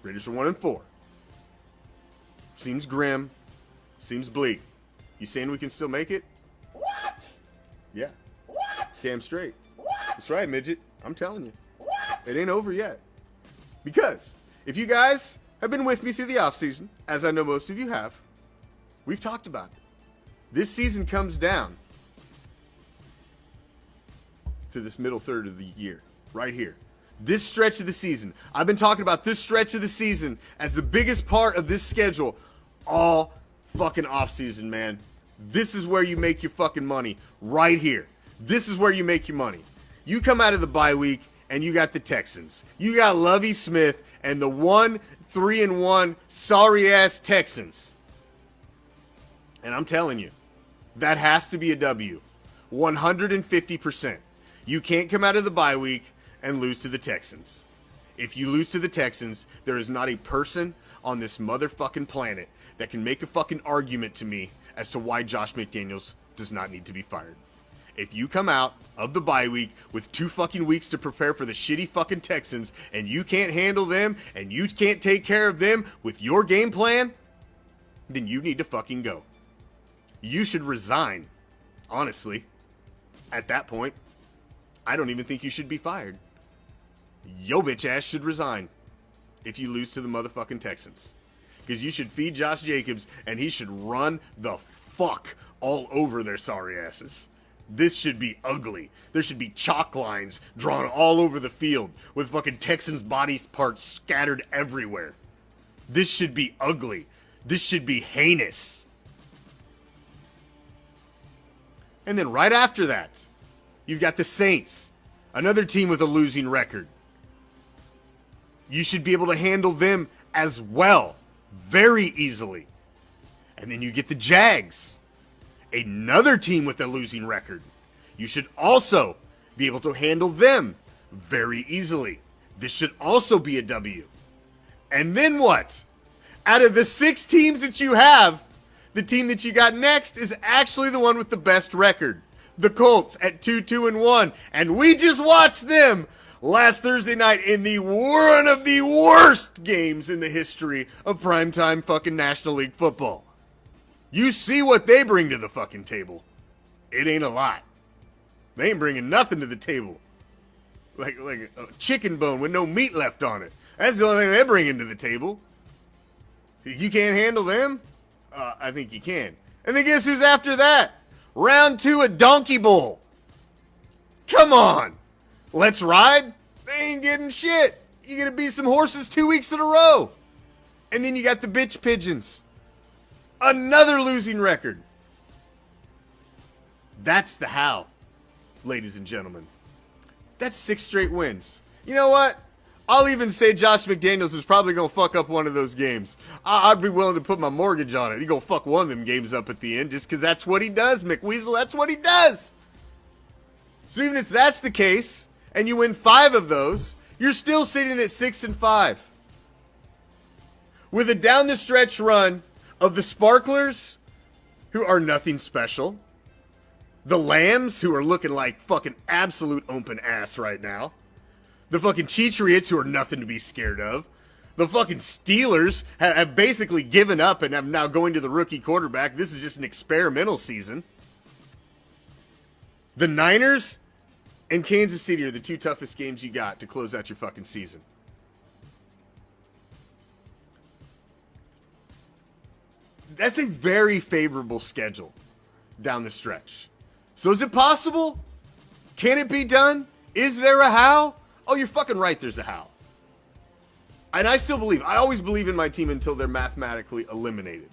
Raiders are 1-4. Seems grim. Seems bleak. You saying we can still make it? What? Yeah. What? Damn straight. What? That's right, midget. I'm telling you. What? It ain't over yet. Because if you guys have been with me through the offseason, as I know most of you have, we've talked about it. This season comes down to this middle third of the year, right here. This stretch of the season. I've been talking about this stretch of the season as the biggest part of this schedule all fucking offseason, man. This is where you make your fucking money, right here. This is where you make your money. You come out of the bye week and you got the Texans. You got Lovie Smith and the 1-3-1 sorry-ass Texans. And I'm telling you, that has to be a W. 150%. You can't come out of the bye week and lose to the Texans. If you lose to the Texans, there is not a person on this motherfucking planet that can make a fucking argument to me as to why Josh McDaniels does not need to be fired. If you come out of the bye week with 2 fucking weeks to prepare for the shitty fucking Texans and you can't handle them and you can't take care of them with your game plan, then you need to fucking go. You should resign. Honestly, at that point, I don't even think you should be fired. Yo bitch ass should resign if you lose to the motherfucking Texans. Because you should feed Josh Jacobs and he should run the fuck all over their sorry asses. This should be ugly. There should be chalk lines drawn all over the field with fucking Texans body parts scattered everywhere. This should be ugly. This should be heinous. And then right after that, you've got the Saints, another team with a losing record. You should be able to handle them as well, very easily. And then you get the Jags, another team with a losing record. You should also be able to handle them very easily. This should also be a W. And then what? Out of the 6 teams that you have, the team that you got next is actually the one with the best record. The Colts at 2-1. And we just watched them last Thursday night in one of the worst games in the history of primetime fucking National League football. You see what they bring to the fucking table. It ain't a lot. They ain't bringing nothing to the table. Like a chicken bone with no meat left on it. That's the only thing they're bringing to the table. You can't handle them? I think you can. And then guess who's after that? Round 2 of Donkey Bowl. Come on. Let's ride? They ain't getting shit. You're going to beat some horses 2 weeks in a row. And then you got the bitch pigeons. Another losing record. That's the how, ladies and gentlemen. That's 6 straight wins. You know what? I'll even say Josh McDaniels is probably going to fuck up one of those games. I'd be willing to put my mortgage on it. He's going to fuck one of them games up at the end just because that's what he does, McWeasel. That's what he does. So even if that's the case, and you win 5 of those, you're still sitting at 6-5. With a down-the-stretch run of the Sparklers, who are nothing special, the Lambs, who are looking like fucking absolute open ass right now, the fucking Cheatriots, who are nothing to be scared of. The fucking Steelers have basically given up and have now going to the rookie quarterback. This is just an experimental season. The Niners and Kansas City are the 2 toughest games you got to close out your fucking season. That's a very favorable schedule down the stretch. So is it possible? Can it be done? Is there a how? Oh, you're fucking right, there's a how. And I still believe, I always believe in my team until they're mathematically eliminated.